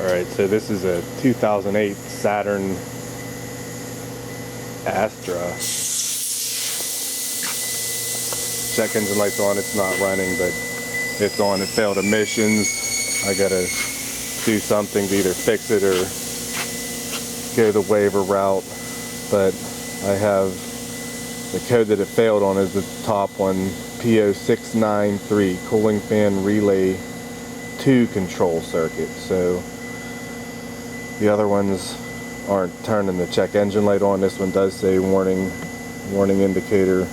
Alright, so this is a 2008 Saturn Astra. Check engine light's on, it's not running, but it's on. It failed emissions. I gotta do something to either fix it or go the waiver route, but I have the code that it failed on is the top one, P0693, cooling fan relay 2 control circuit. So the other ones aren't turning the check engine light on. This one does say warning indicator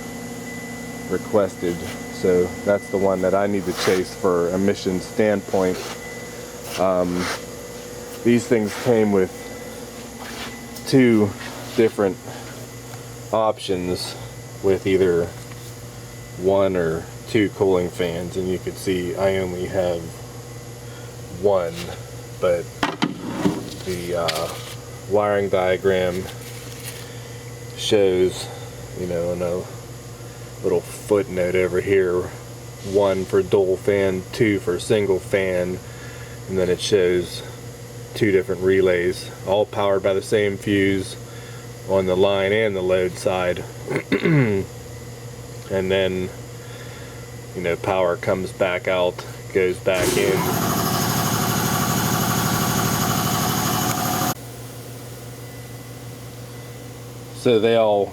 requested. So that's the one that I need to chase for emission standpoint. These things came with 2 different options with either 1 or 2 cooling fans, and you can see I only have 1, but the wiring diagram shows, you know, in a little footnote over here, 1 for dual fan, 2 for single fan, and then it shows 2 different relays, all powered by the same fuse on the line and the load side. And then, you know, power comes back out, goes back in. So they all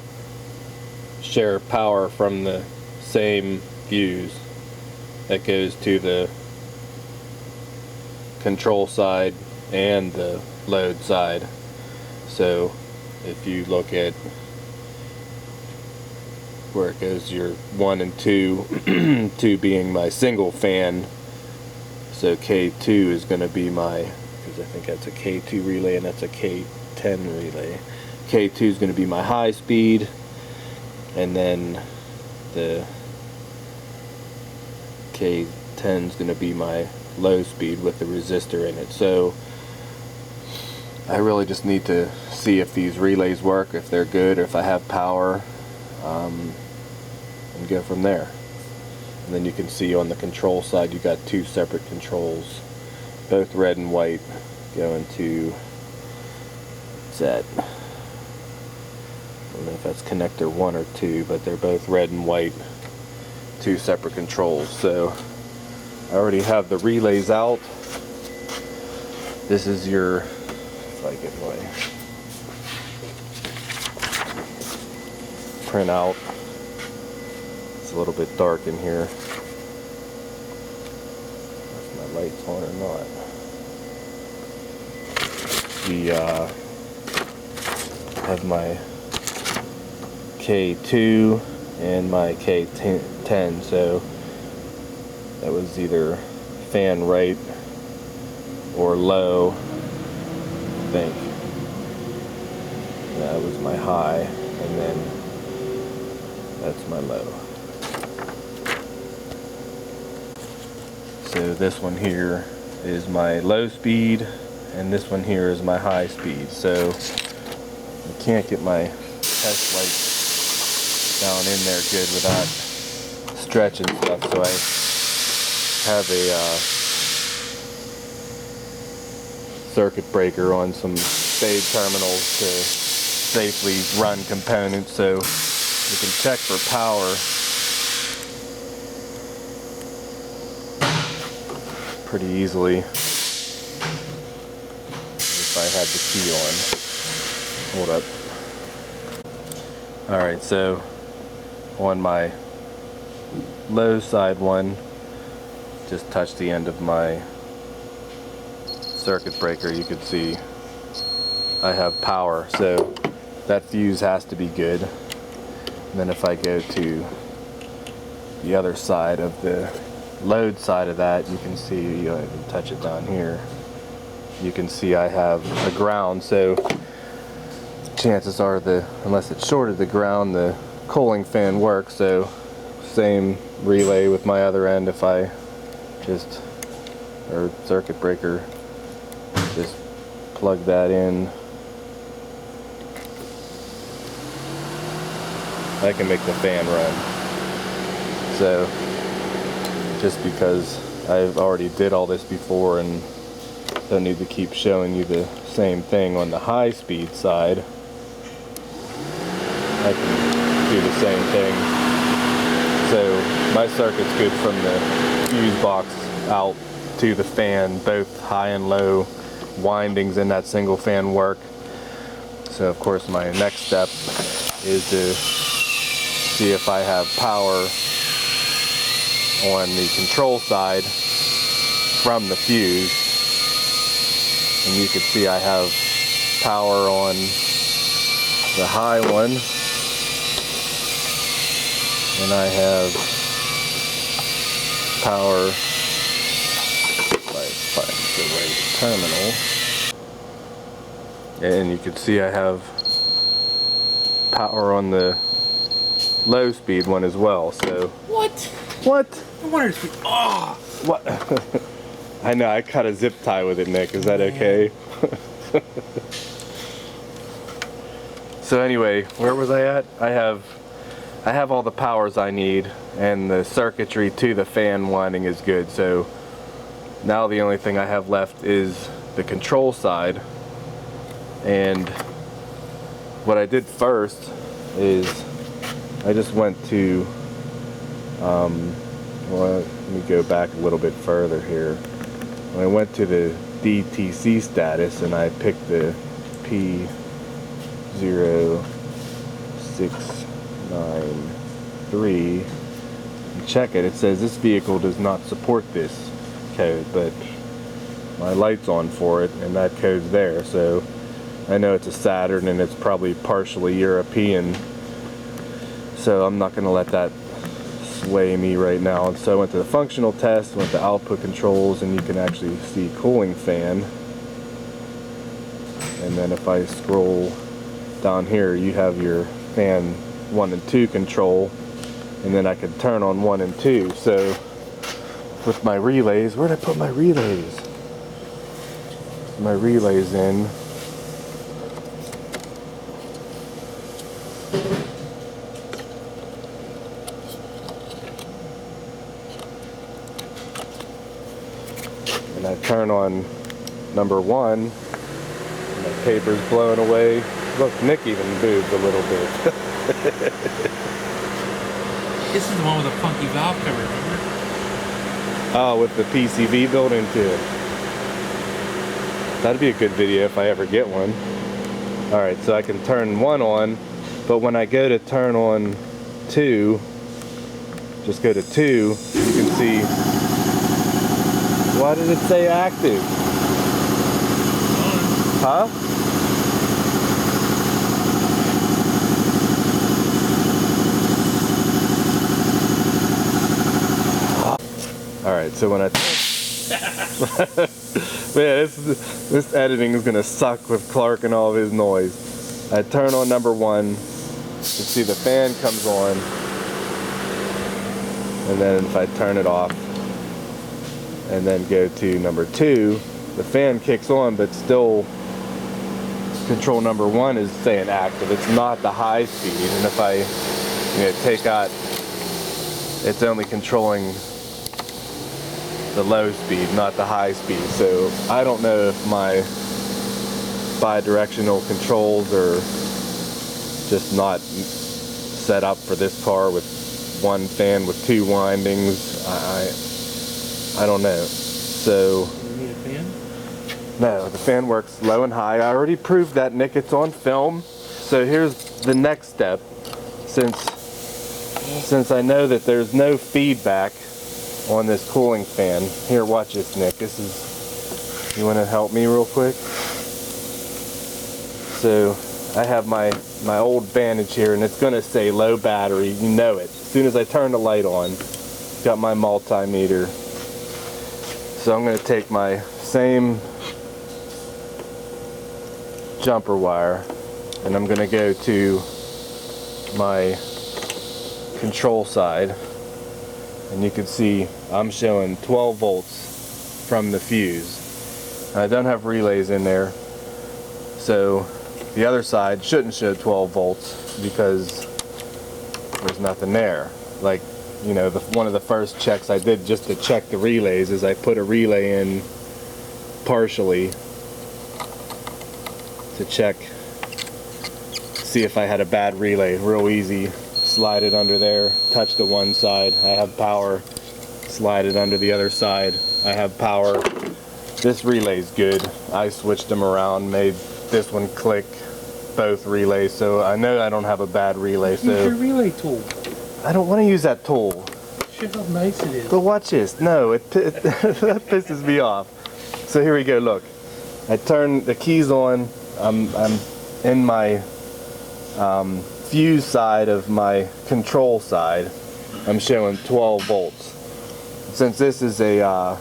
share power from the same fuse that goes to the control side and the load side. So if you look at where it goes, your 1 and 2, 2 being my single fan, so K2 is going to be my, because I think that's a K2 relay and that's a K10 relay. K2 is going to be my high speed, and then the K10 is going to be my low speed with the resistor in it. So I really just need to see if these relays work, if they're good, or if I have power, and go from there. And then you can see on the control side you got 2 separate controls, both red and white, going to that. I don't know if that's connector 1 or 2, but they're both red and white, 2 separate controls. So I already have the relays out. This is your, if I get my printout. It's a little bit dark in here. If my light's on or not. Have my K2 and my K10, so that was either fan right or low, I think. That was my high, and then that's my low. So this one here is my low speed, and this one here is my high speed. So I can't get my test light down in there good without stretching stuff, so I have a circuit breaker on some spade terminals to safely run components, so you can check for power pretty easily if I had the key on. Hold up. Alright, so on my low side one, just touch the end of my circuit breaker, you can see I have power, so that fuse has to be good. And then if I go to the other side of the load side of that, you can see, you don't even touch it down here, you can see I have a ground, so chances are unless it's shorted the ground, the cooling fan works. So same relay with my other end, if I just, or circuit breaker, just plug that in, I can make the fan run. So just because I've already did all this before and Don't need to keep showing you the same thing on the high speed side. I can do the same thing. So my circuit's good from the fuse box out to the fan. Both high and low windings in that single fan work. So of course my next step is to see if I have power on the control side from the fuse. And you can see I have power on the high one, and I have power, if I find the right terminal, and you can see I have power on the low speed one as well. So what? I wonder if what? I know, I cut a zip tie with it, Nick. Is that okay? So anyway, where was I at? I have all the powers I need, and the circuitry to the fan winding is good. So now the only thing I have left is the control side. And what I did first is I just went to well, let me go back a little bit further here. I went to the DTC status and I picked the P0693 and check it. It says this vehicle does not support this code, but my light's on for it and that code's there. So I know it's a Saturn and it's probably partially European, so I'm not going to let that sway me right now. And so I went to the functional test, went to output controls, and you can actually see cooling fan. And then if I scroll down here, you have your fan 1 and 2 control, and then I can turn on 1 and 2. So with my relays, where did I put my relays? My relays in. And I turn on number 1, and my paper's blowing away. Look, Nick even moved a little bit. This is the one with a funky valve cover, remember? Oh, with the PCV built into it. That'd be a good video if I ever get one. Alright, so I can turn 1 on, but when I go to turn on 2, just go to 2, you can see. Why did it say active? Huh? Alright, so when I man, this editing is gonna suck with Clark and all of his noise. I turn on number 1, you see the fan comes on, and then if I turn it off and then go to number 2, the fan kicks on, but still control number 1 is saying active. It's not the high speed, and if I take out, it's only controlling the low speed, not the high speed. So I don't know if my bi-directional controls are just not set up for this car with 1 fan with 2 windings. I don't know. So You need a fan? no, the fan works low and high. I already proved that, Nick. It's on film. So here's the next step. Since I know that there's no feedback on this cooling fan. Here, watch this, Nick. This is, you want to help me real quick? So I have my old Vantage here, and it's going to say low battery. You know it. As soon as I turn the light on, got my multimeter. So I'm going to take my same jumper wire, and I'm going to go to my control side, and you can see I'm showing 12 volts from the fuse. I don't have relays in there, so the other side shouldn't show 12 volts because there's nothing there. Like, you know, one of the first checks I did just to check the relays is I put a relay in partially to check, see if I had a bad relay. Real easy. Slide it under there, touch the one side, I have power. Slide it under the other side, I have power. This relay's good. I switched them around, made this one click, both relays, so I know I don't have a bad relay. Use your relay tool. I don't want to use that tool. Show how nice it is. But watch this. No, that pisses me off. So here we go. Look, I turn the keys on. I'm in my fuse side of my control side. I'm showing 12 volts. Since this is a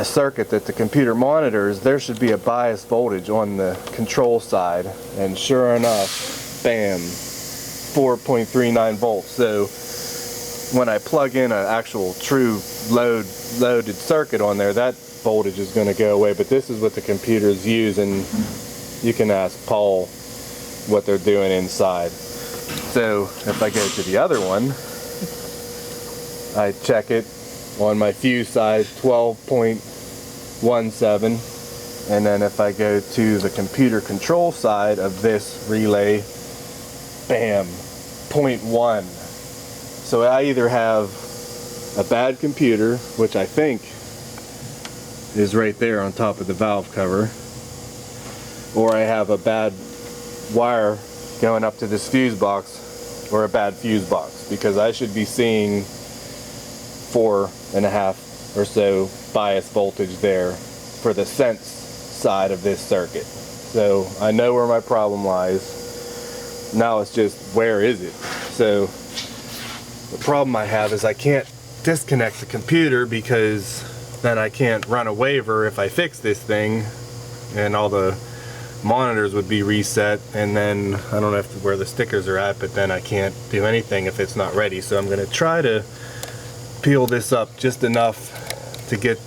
circuit that the computer monitors, there should be a bias voltage on the control side, and sure enough, bam, 4.39 volts. So when I plug in an actual true loaded circuit on there, that voltage is going to go away. But this is what the computers use, and you can ask Paul what they're doing inside. So if I go to the other one, I check it on my fuse side, 12.17, and then if I go to the computer control side of this relay, bam, 0.1. So I either have a bad computer, which I think is right there on top of the valve cover, or I have a bad wire going up to this fuse box, or a bad fuse box, because I should be seeing 4.5 or so bias voltage there for the sense side of this circuit. So I know where my problem lies. Now it's just, where is it? So the problem I have is I can't disconnect the computer, because then I can't run a waiver if I fix this thing, and all the monitors would be reset, and then I don't know where the stickers are at, but then I can't do anything if it's not ready. So I'm going to try to peel this up just enough to get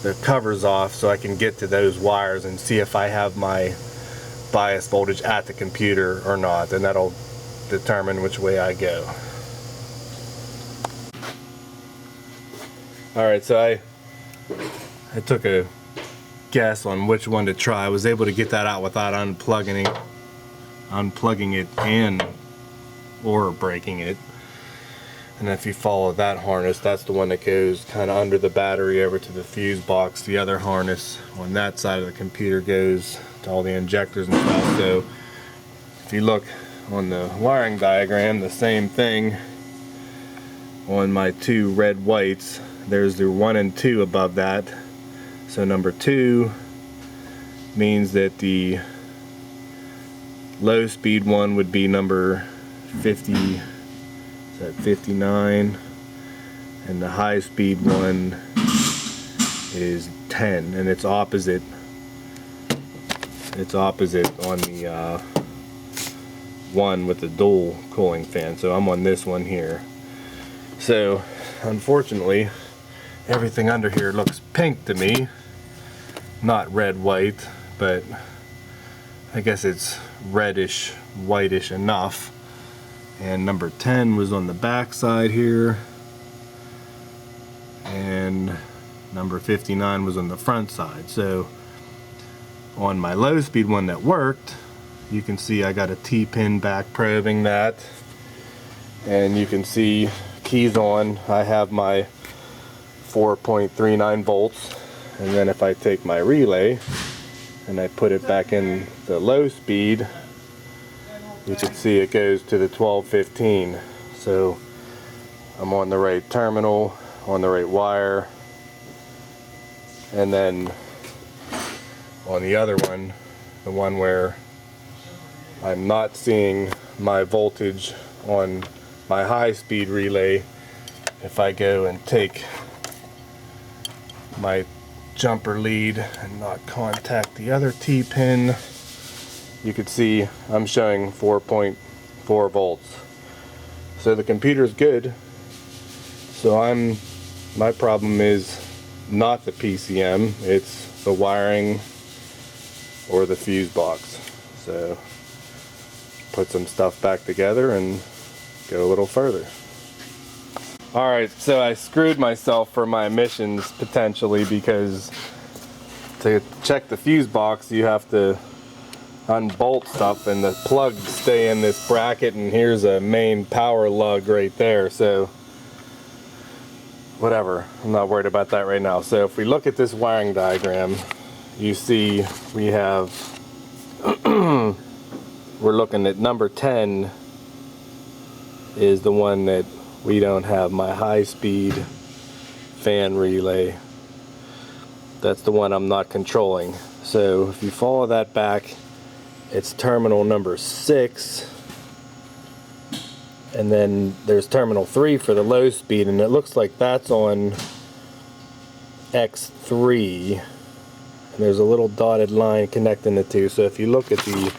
the covers off so I can get to those wires and see if I have my bias voltage at the computer or not, and that'll determine which way I go. Alright, so I took a guess on which one to try. I was able to get that out without unplugging it and or breaking it. And if you follow that harness, that's the one that goes kind of under the battery over to the fuse box. The other harness on that side of the computer goes to all the injectors and stuff. So if you look on the wiring diagram, the same thing on my two red whites. There's the 1 and 2 above that. So number 2 means that the low speed one would be number 50. At 59, and the high speed one is 10, and it's opposite on the one with the dual cooling fan. So I'm on this one here. So unfortunately everything under here looks pink to me, not red white, but I guess it's reddish whitish enough. And number 10 was on the back side here, and number 59 was on the front side. So on my low speed one that worked, you can see I got a T-pin back probing that, and you can see keys on. I have my 4.39 volts, and then if I take my relay and I put it back in the low speed, you can see it goes to the 1215. So I'm on the right terminal, on the right wire, and then on the other one, the one where I'm not seeing my voltage on my high speed relay, if I go and take my jumper lead and not contact the other T-pin, you can see I'm showing 4.4 volts. So the computer's good. So my problem is not the PCM, it's the wiring or the fuse box. So put some stuff back together and go a little further. Alright, so I screwed myself for my emissions potentially, because to check the fuse box, you have to unbolt stuff and the plugs stay in this bracket, and here's a main power lug right there. So whatever, I'm not worried about that right now. So if we look at this wiring diagram, you see we have we're looking at number 10 is the one that we don't have, my high-speed fan relay. That's the one I'm not controlling. So if you follow that back, it's terminal number 6, and then there's terminal 3 for the low speed, and it looks like that's on X3, and there's a little dotted line connecting the two. So if you look at the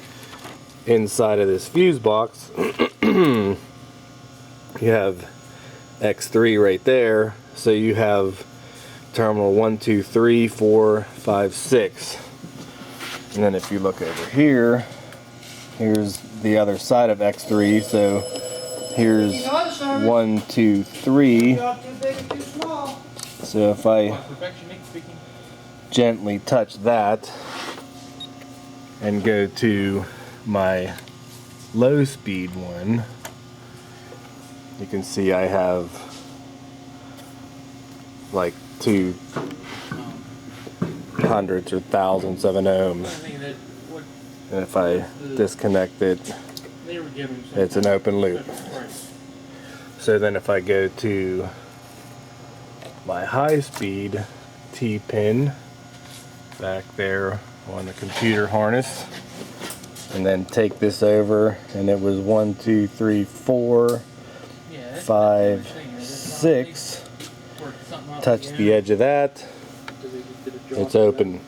inside of this fuse box, you have X3 right there. So you have terminal 1, 2, 3, 4, 5, 6. And then if you look over here, here's the other side of X3. So here's 1, 2, 3. So if I gently touch that and go to my low speed one, you can see I have like 2 hundredths or thousandths of an ohm. And if I disconnect it, it's an open loop. So then if I go to my high speed T pin back there on the computer harness, and then take this over, and it was 1, 2, 3, 4, 5, 6. Touch the edge of that, it's open.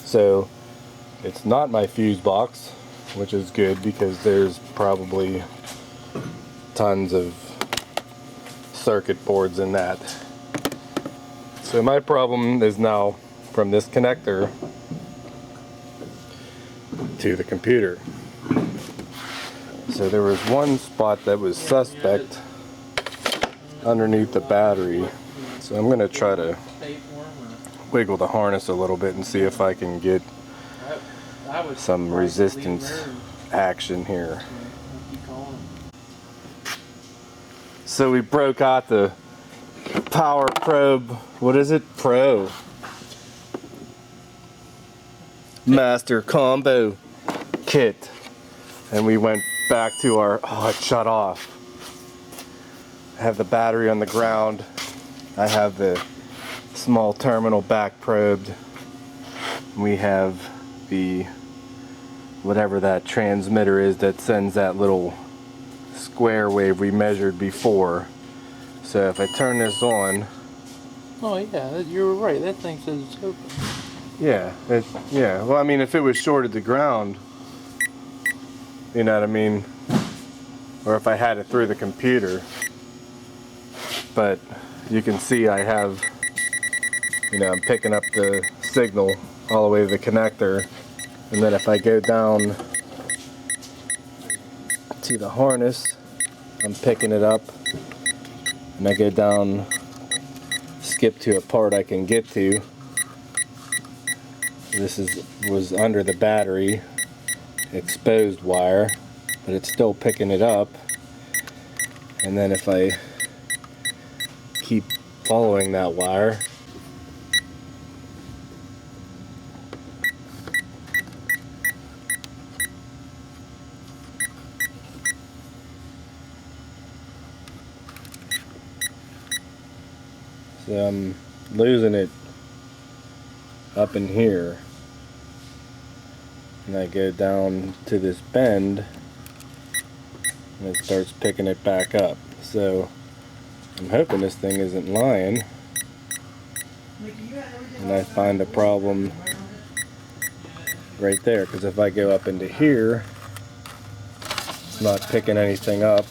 So it's not my fuse box, which is good because there's probably tons of circuit boards in that. So my problem is now from this connector to the computer. So there was one spot that was suspect underneath the battery. So I'm going to try to wiggle the harness a little bit and see if I can get some resistance action here. So we broke out the power probe, what is it? Pro Master Combo Kit. And we went back to our, oh, it shut off. I have the battery on the ground. I have the small terminal back probed. We have the whatever that transmitter is that sends that little square wave we measured before. So if I turn this on, Oh yeah, you were right. That thing says it's open. yeah, yeah. Well, I mean, if it was shorted to ground, you know what I mean, or if I had it through the computer. But you can see I have, you know, I'm picking up the signal all the way to the connector, and then if I go down to the harness, I'm picking it up, and I go down, skip to a part I can get to. This was under the battery, exposed wire, but it's still picking it up. And then if I keep following that wire, so I'm losing it up in here, and I go down to this bend and it starts picking it back up. So I'm hoping this thing isn't lying, and I find a problem right there, because if I go up into here, it's not picking anything up.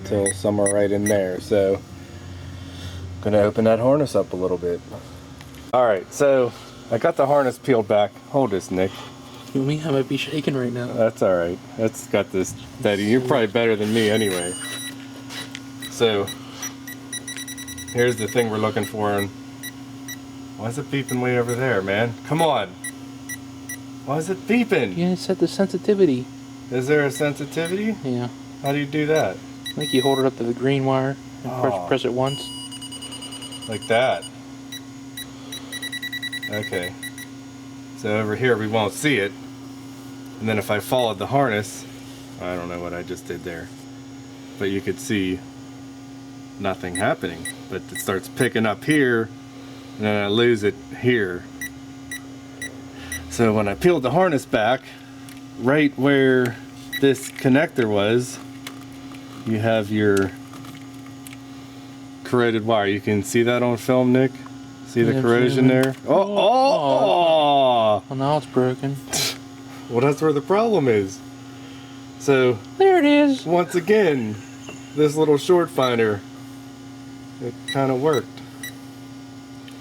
Till somewhere right in there. So I'm gonna open that harness up a little bit. Alright, so I got the harness peeled back. Hold this, Nick. You mean I might be shaking right now? That's alright. That's got this steady. You're probably better than me anyway. So here's the thing we're looking for. And why is it beeping way over there, man? Come on. Why is it beeping? You set the sensitivity. Is there a sensitivity? Yeah. How do you do that? I think you hold it up to the green wire and press it once. Like that. Okay. So over here we won't see it. And then if I followed the harness, I don't know what I just did there, but you could see nothing happening. But it starts picking up here, and then I lose it here. So when I peeled the harness back, right where this connector was, you have your corroded wire. You can see that on film, Nick? See the corrosion there? Oh! Well, now it's broken. Well, that's where the problem is. So there it is. Once again, this little short finder, it kind of worked.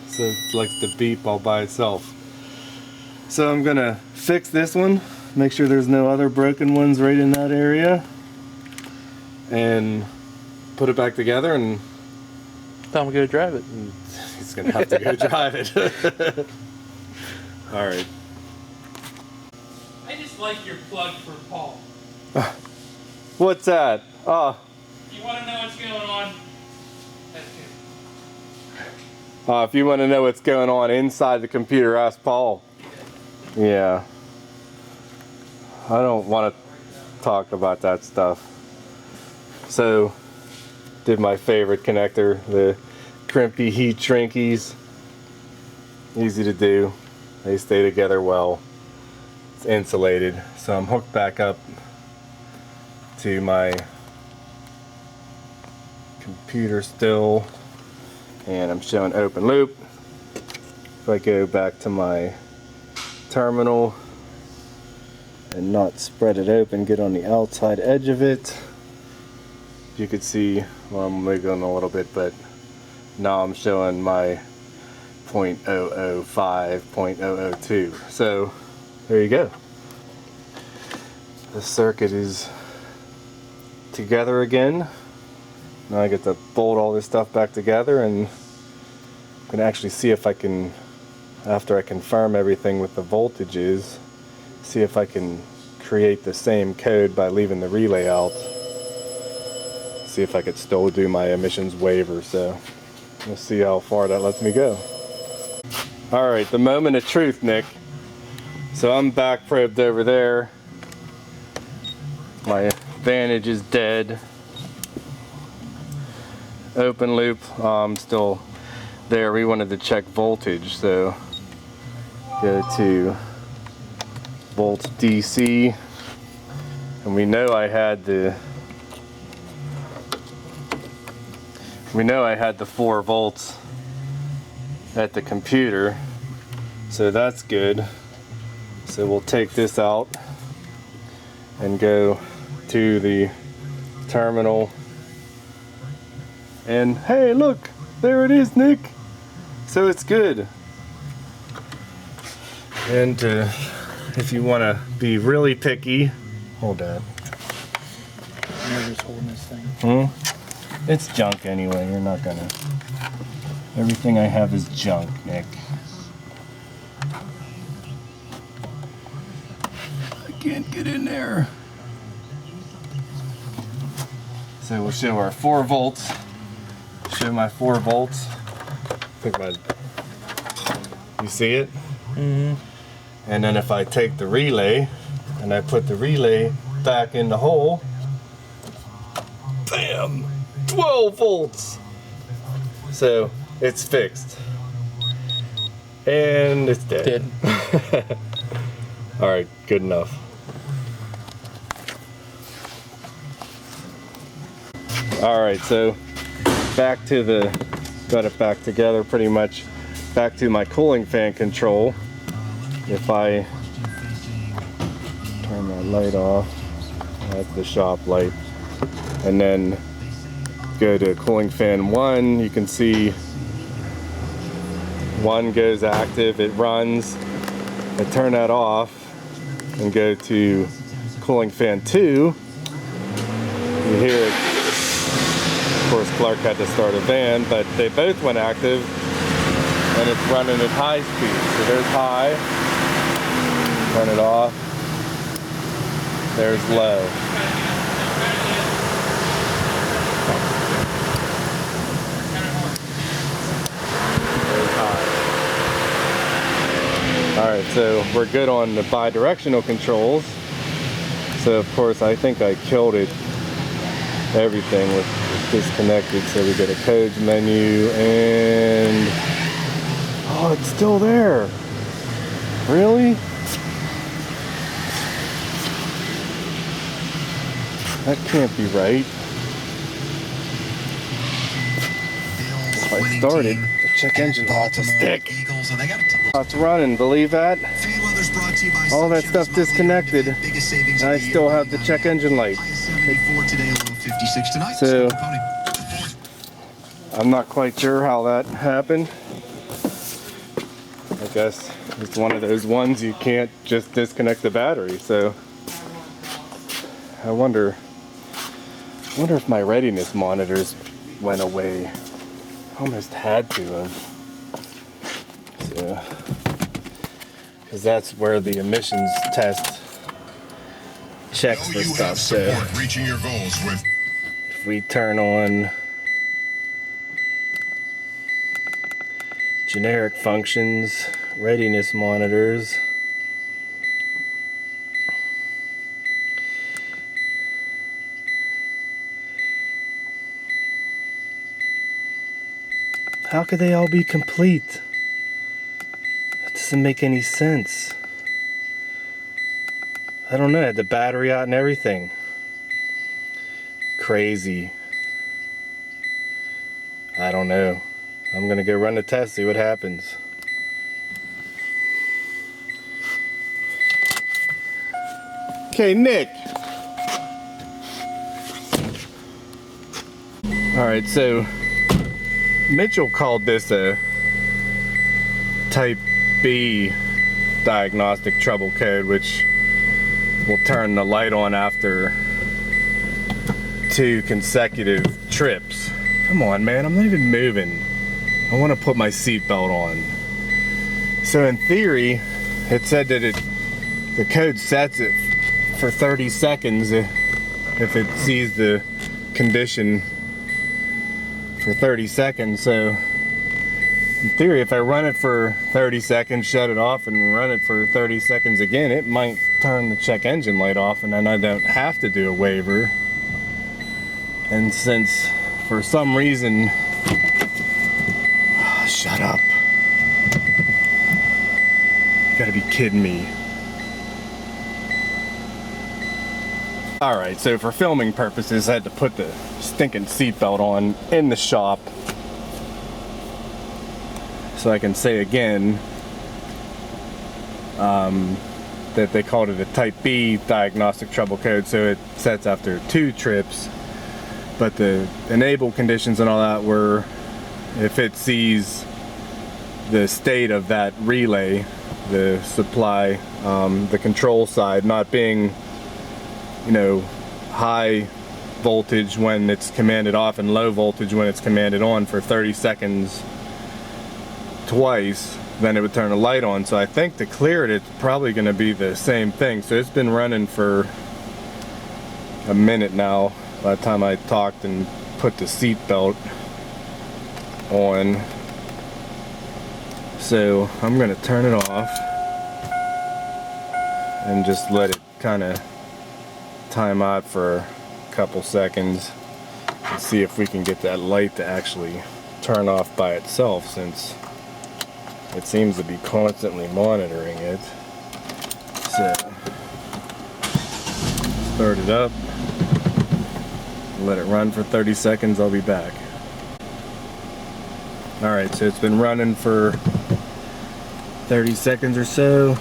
So it likes to beep all by itself. So I'm gonna fix this one, make sure there's no other broken ones right in that area, and put it back together. And Time to go drive it. He's gonna have to go drive it. All right. I just like your plug for Paul. What's that? Oh. You want to know what's going on? That's him. If you want to know what's going on inside the computer, ask Paul. Yeah. I don't want to talk about that stuff. So, did my favorite connector, the crimpy heat shrinkies. Easy to do. They stay together well. It's insulated. So I'm hooked back up to my computer still, and I'm showing open loop. If I go back to my terminal and not spread it open, get on the outside edge of it, you could see, well, I'm wiggling a little bit, but now I'm showing my 0.005, 0.002. So there you go. The circuit is together again. Now I get to bolt all this stuff back together, and I can actually see if I can, after I confirm everything with the voltages, see if I can create the same code by leaving the relay out. See if I could still do my emissions waiver. So we'll see how far that lets me go. Alright, the moment of truth, Nick. So I'm back probed over there. My Vantage is dead. Open loop, still there. We wanted to check voltage, so go to volt DC, and we know I had the 4 volts at the computer, so that's good. So we'll take this out and go to the terminal, and hey, look, there it is, Nick. So it's good. And if you want to be really picky, hold that. I'm just holding this thing. It's junk anyway. You're not gonna. Everything I have is junk, Nick. I can't get in there. So we'll show our 4 volts. Show my 4 volts. You see it? Mm-hmm. And then if I take the relay and I put the relay back in the hole, bam! 12 volts! So it's fixed. And it's dead. Alright, good enough. Alright, so back to got it back together pretty much. Back to my cooling fan control. If I turn my light off, that's the shop light, and then go to cooling fan 1, you can see 1 goes active, it runs. I turn that off and go to cooling fan 2, you hear it course, Clark had to start a van, but they both went active, and it's running at high speed. So there's high, turn it off, there's low. There's high. Alright, so we're good on the bi-directional controls. So of course I think I killed it, everything was disconnected. So we get a codes menu and, oh, it's still there. Really? That can't be right. If I started, the check engine ought to stick. It's running, believe that? All that stuff disconnected. And I still have the check engine light. So, I'm not quite sure how that happened. I guess it's one of those ones you can't just disconnect the battery, so I wonder if my readiness monitors went away. Almost had to have. So, because that's where the emissions test checks for stuff. So if we turn on generic functions, readiness monitors, how could they all be complete? That doesn't make any sense. I don't know, I had the battery out and everything. Crazy. I don't know. I'm gonna go run the test, see what happens. Okay, Nick. Alright, so Mitchell called this a type B diagnostic trouble code, which will turn the light on after 2 consecutive trips. Come on, man, I'm not even moving. I want to put my seatbelt on. So in theory, it said that the code sets it for 30 seconds if it sees the condition for 30 seconds. So in theory, if I run it for 30 seconds, shut it off, and run it for 30 seconds again, it might turn the check engine light off, and then I don't have to do a waiver. And since for some reason, shut up. You gotta be kidding me. Alright, so for filming purposes, I had to put the stinking seatbelt on in the shop. So I can say again that they called it a type B diagnostic trouble code, so it sets after 2 trips. But the enable conditions and all that were if it sees the state of that relay, the supply, the control side not being, you know, high voltage when it's commanded off and low voltage when it's commanded on for 30 seconds twice, then it would turn a light on. So I think to clear it, it's probably going to be the same thing. So it's been running for a minute now by the time I talked and put the seat belt on. So I'm going to turn it off and just let it kind of time out for a couple seconds and see if we can get that light to actually turn off by itself, since it seems to be constantly monitoring it. So start it up, let it run for 30 seconds, I'll be back. Alright, so it's been running for 30 seconds or so.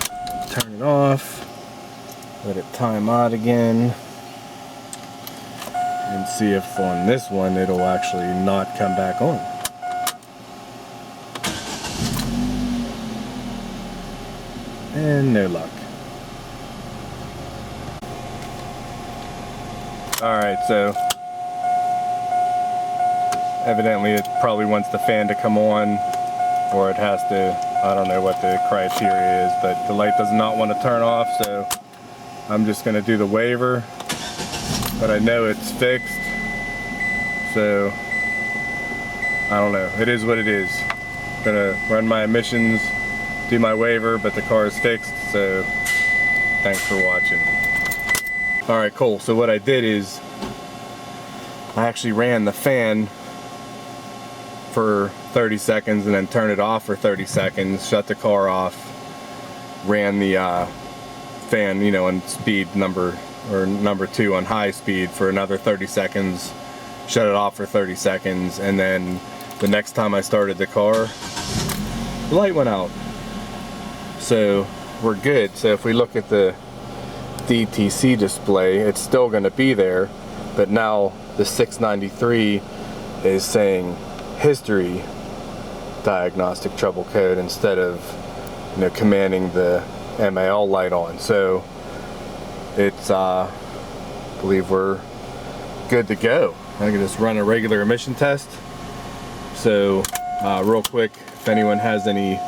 Turn it off, let it time out again, and see if on this one it'll actually not come back on. And no luck. Alright, so evidently it probably wants the fan to come on, or it has to, I don't know what the criteria is, but the light does not want to turn off, so I'm just going to do the waiver, but I know it's fixed, so I don't know, it is what it is. I'm going to run my emissions, do my waiver, but the car is fixed, so thanks for watching. Alright, cool. So what I did is I actually ran the fan for 30 seconds and then turned it off for 30 seconds, shut the car off, ran the fan, you know, on speed number 2 on high speed for another 30 seconds, shut it off for 30 seconds, and then the next time I started the car, the light went out. So we're good. So if we look at the DTC display, it's still going to be there, but now the 693 is saying history diagnostic trouble code instead of, you know, commanding the MAL light on. So it's I believe we're good to go. I can just run a regular emission test. So real quick, if anyone has any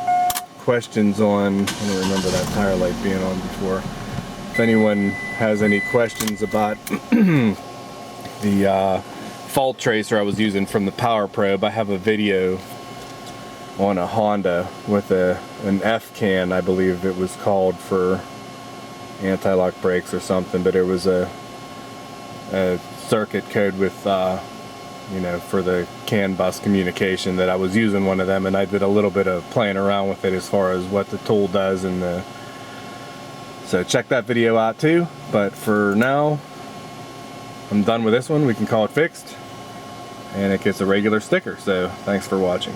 questions on, I don't remember that tire light being on before. If anyone has any questions about the fault tracer I was using from the Power Probe, I have a video on a Honda with an FCAN, I believe it was called, for anti-lock brakes or something, but it was a circuit code with you know, for the CAN bus communication, that I was using one of them, and I did a little bit of playing around with it as far as what the tool does, and so check that video out too. But for now, I'm done with this one. We can call it fixed, and it gets a regular sticker. So thanks for watching.